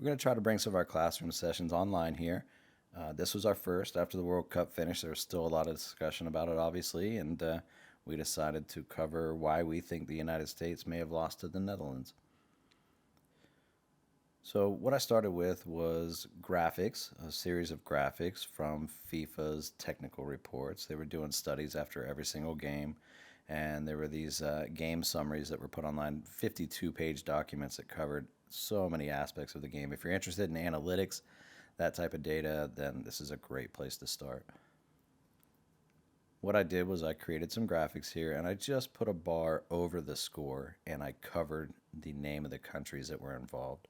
going to try to bring some of our classroom sessions online here. This was our first after the World Cup finished. There was still a lot of discussion about it, obviously, and we decided to cover why we think the United States may have lost to the Netherlands. So, what I started with was graphics, a series of graphics from FIFA's technical reports. They were doing studies after every single game, and there were these game summaries that were put online, 52-page documents that covered so many aspects of the game. If you're interested in analytics, that type of data, then this is a great place to start. What I did was I created some graphics here, and I just put a bar over the score, and I covered the name of the countries that were involved.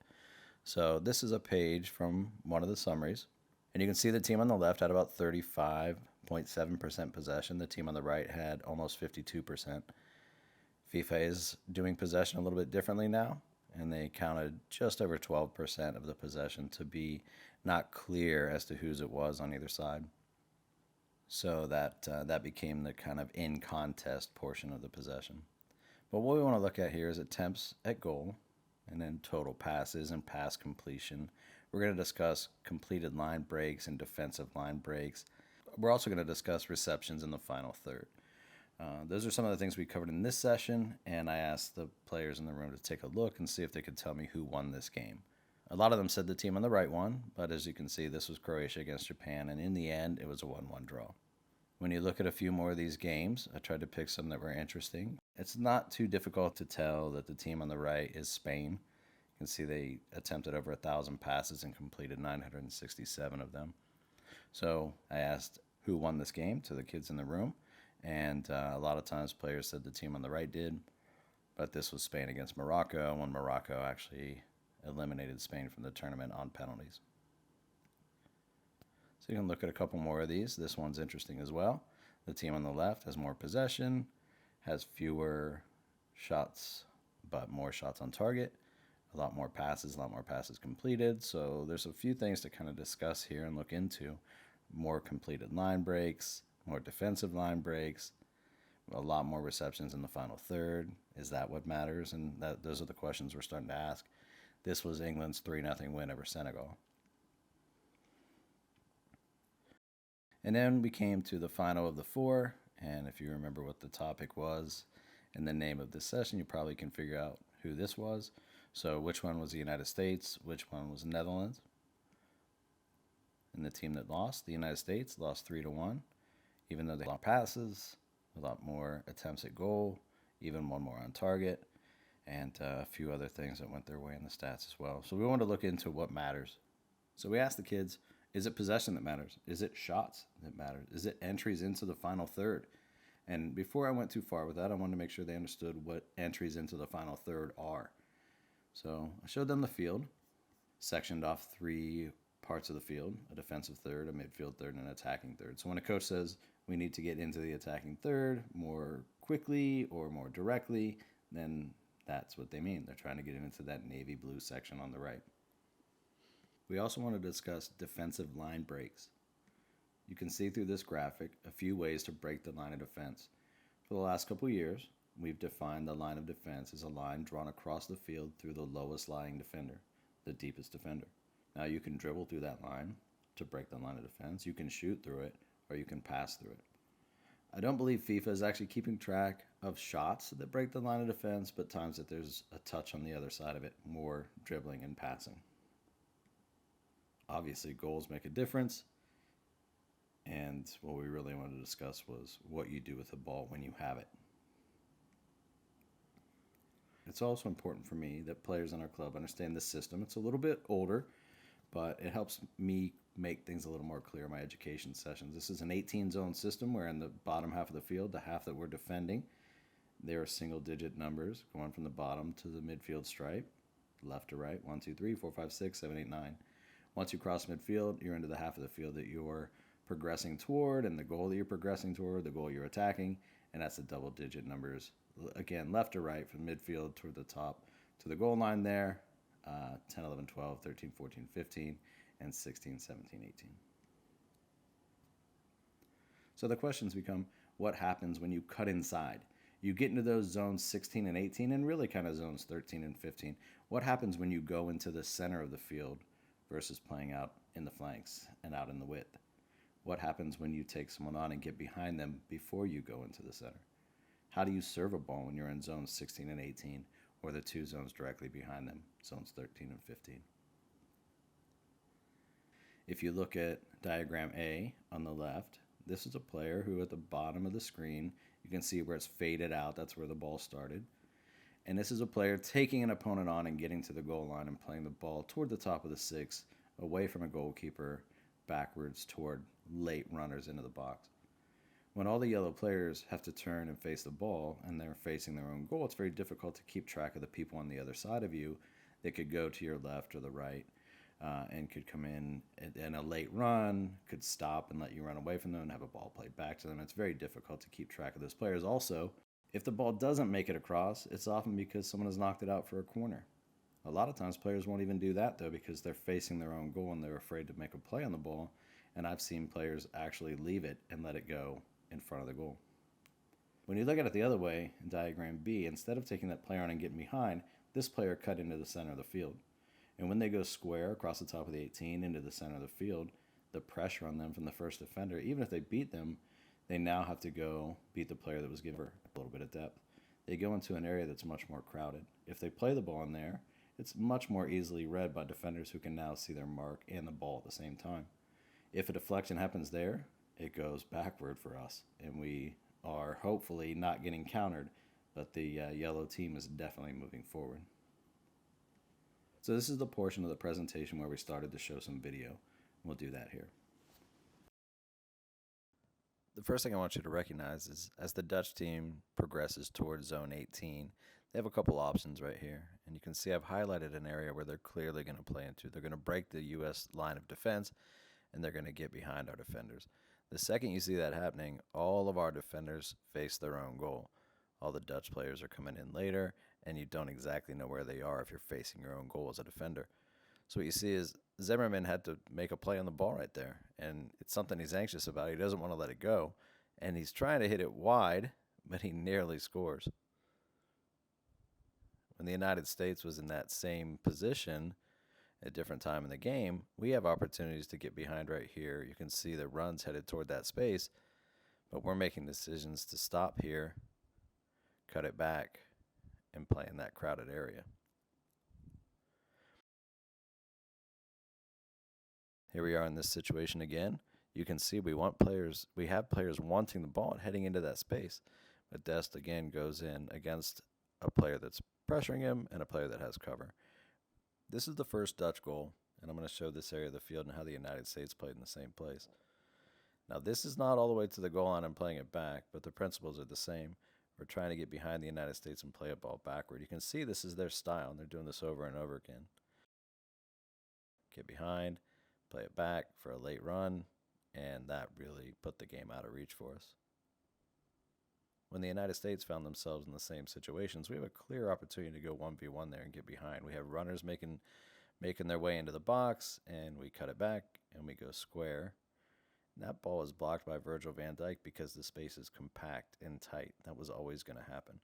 So this is a page from one of the summaries, and you can see the team on the left had about 35.7% possession. The team on the right had almost 52%. FIFA is doing possession a little bit differently now, and they counted just over 12% of the possession to be not clear as to whose it was on either side. So that became the kind of in contest portion of the possession. But what we want to look at here is attempts at goal, and then total passes and pass completion. We're going to discuss completed line breaks and defensive line breaks. We're also going to discuss receptions in the final third. Those are some of the things we covered in this session, and I asked the players in the room to take a look and see if they could tell me who won this game. A lot of them said the team on the right won, but as you can see, this was Croatia against Japan, and in the end, it was a 1-1 draw. When you look at a few more of these games, I tried to pick some that were interesting. It's not too difficult to tell that the team on the right is Spain. You can see they attempted over 1,000 passes and completed 967 of them. So I asked who won this game to the kids in the room, and a lot of times players said the team on the right did, but this was Spain against Morocco, when Morocco actually eliminated Spain from the tournament on penalties. So you can look at a couple more of these. This one's interesting as well. The team on the left has more possession, has fewer shots, but more shots on target, a lot more passes completed. So there's a few things to kind of discuss here and look into. More completed line breaks, more defensive line breaks, a lot more receptions in the final third. Is that what matters? And those are the questions we're starting to ask. This was England's 3-0 win over Senegal. And then we came to the final of the four, and if you remember what the topic was and the name of this session, you probably can figure out who this was. So which one was the United States, which one was the Netherlands? And the team that lost, the United States, lost 3-1, even though they had a lot of passes, a lot more attempts at goal, even one more on target, and a few other things that went their way in the stats as well. So we wanted to look into what matters. So we asked the kids, is it possession that matters? Is it shots that matter? Is it entries into the final third? And before I went too far with that, I wanted to make sure they understood what entries into the final third are. So I showed them the field, sectioned off 3 parts of the field, a defensive third, a midfield third, and an attacking third. So when a coach says we need to get into the attacking third more quickly or more directly, then that's what they mean. They're trying to get into that navy blue section on the right. We also want to discuss defensive line breaks. You can see through this graphic a few ways to break the line of defense. For the last couple years, we've defined the line of defense as a line drawn across the field through the lowest lying defender, the deepest defender. Now you can dribble through that line to break the line of defense, you can shoot through it, or you can pass through it. I don't believe FIFA is actually keeping track of shots that break the line of defense, but times that there's a touch on the other side of it, more dribbling and passing. Obviously, goals make a difference, and what we really wanted to discuss was what you do with the ball when you have it. It's also important for me that players in our club understand this system. It's a little bit older, but it helps me make things a little more clear in my education sessions. This is an 18-zone system where in the bottom half of the field, the half that we're defending, there are single-digit numbers going from the bottom to the midfield stripe, left to right, 1, 2, 3, 4, 5, 6, 7, 8, 9. Once you cross midfield, you're into the half of the field that you're progressing toward, and the goal that you're progressing toward, the goal you're attacking, and that's the double-digit numbers. Again, left to right from midfield toward the top to the goal line there, 10, 11, 12, 13, 14, 15, and 16, 17, 18. So the questions become, what happens when you cut inside? You get into those zones 16 and 18, and really kind of zones 13 and 15. What happens when you go into the center of the field versus playing out in the flanks and out in the width? What happens when you take someone on and get behind them before you go into the center? How do you serve a ball when you're in zones 16 and 18, or the two zones directly behind them, zones 13 and 15? If you look at diagram A on the left, this is a player who at the bottom of the screen, you can see where it's faded out. That's where the ball started. And this is a player taking an opponent on and getting to the goal line and playing the ball toward the top of the six, away from a goalkeeper, backwards toward late runners into the box. When all the yellow players have to turn and face the ball and they're facing their own goal, it's very difficult to keep track of the people on the other side of you that could go to your left or the right and could come in a late run, could stop and let you run away from them and have a ball played back to them. It's very difficult to keep track of those players. Also, if the ball doesn't make it across, it's often because someone has knocked it out for a corner. A lot of times players won't even do that, though, because they're facing their own goal and they're afraid to make a play on the ball. And I've seen players actually leave it and let it go in front of the goal. When you look at it the other way, in diagram B, instead of taking that player on and getting behind, this player cut into the center of the field. And when they go square across the top of the 18 into the center of the field, the pressure on them from the first defender, even if they beat them, they now have to go beat the player that was given a little bit of depth. They go into an area that's much more crowded. If they play the ball in there, it's much more easily read by defenders who can now see their mark and the ball at the same time. If a deflection happens there, it goes backward for us, and we are hopefully not getting countered, but the yellow team is definitely moving forward. So this is the portion of the presentation where we started to show some video. We'll do that here. The first thing I want you to recognize is as the Dutch team progresses towards zone 18, they have a couple options right here. And you can see I've highlighted an area where they're clearly going to play into. They're going to break the U.S. line of defense, and they're going to get behind our defenders. The second you see that happening, all of our defenders face their own goal. All the Dutch players are coming in later, and you don't exactly know where they are if you're facing your own goal as a defender. So what you see is Zimmerman had to make a play on the ball right there, and it's something he's anxious about. He doesn't want to let it go, and he's trying to hit it wide, but he nearly scores. When the United States was in that same position at a different time in the game, we have opportunities to get behind right here. You can see the runs headed toward that space, but we're making decisions to stop here, cut it back, and play in that crowded area. Here we are in this situation again. You can see we have players wanting the ball and heading into that space. But Dest again goes in against a player that's pressuring him and a player that has cover. This is the first Dutch goal, and I'm going to show this area of the field and how the United States played in the same place. Now this is not all the way to the goal line and playing it back, but the principles are the same. We're trying to get behind the United States and play a ball backward. You can see this is their style, and they're doing this over and over again. Get behind, play it back for a late run, and that really put the game out of reach for us. When the United States found themselves in the same situations, we have a clear opportunity to go 1v1 there and get behind. We have runners making their way into the box, and we cut it back, and we go square. And that ball is blocked by Virgil van Dijk because the space is compact and tight. That was always going to happen.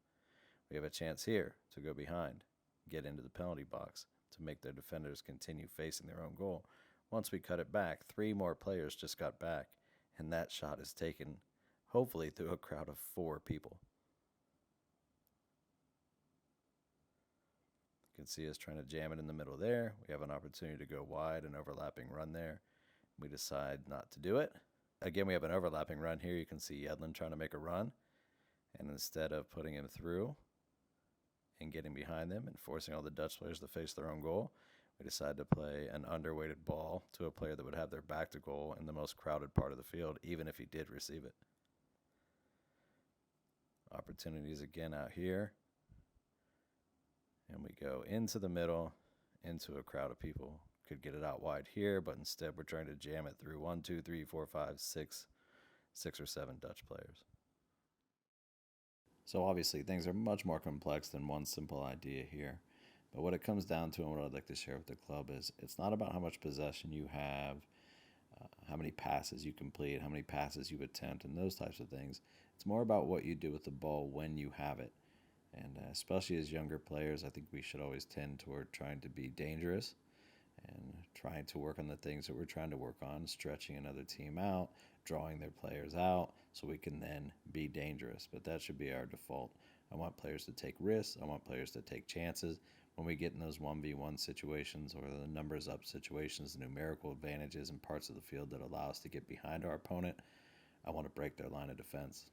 We have a chance here to go behind, get into the penalty box to make their defenders continue facing their own goal. Once we cut it back, 3 more players just got back, and that shot is taken hopefully through a crowd of 4 people. You can see us trying to jam it in the middle there. We have an opportunity to go wide, an overlapping run there. We decide not to do it. Again, we have an overlapping run here. You can see Yedlin trying to make a run, and instead of putting him through and getting behind them and forcing all the Dutch players to face their own goal, we decide to play an underweighted ball to a player that would have their back to goal in the most crowded part of the field, even if he did receive it. Opportunities again out here. And we go into the middle, into a crowd of people. Could get it out wide here, but instead we're trying to jam it through 1, 2, 3, 4, 5, 6 or 7 Dutch players. So obviously things are much more complex than one simple idea here. But what it comes down to, and what I'd like to share with the club, is it's not about how much possession you have, how many passes you complete, how many passes you attempt, and those types of things. It's more about what you do with the ball when you have it. And especially as younger players, I think we should always tend toward trying to be dangerous and trying to work on the things that we're trying to work on, stretching another team out, drawing their players out so we can then be dangerous. But that should be our default. I want players to take risks. I want players to take chances. When we get in those 1v1 situations or the numbers up situations, the numerical advantages and parts of the field that allow us to get behind our opponent, I want to break their line of defense.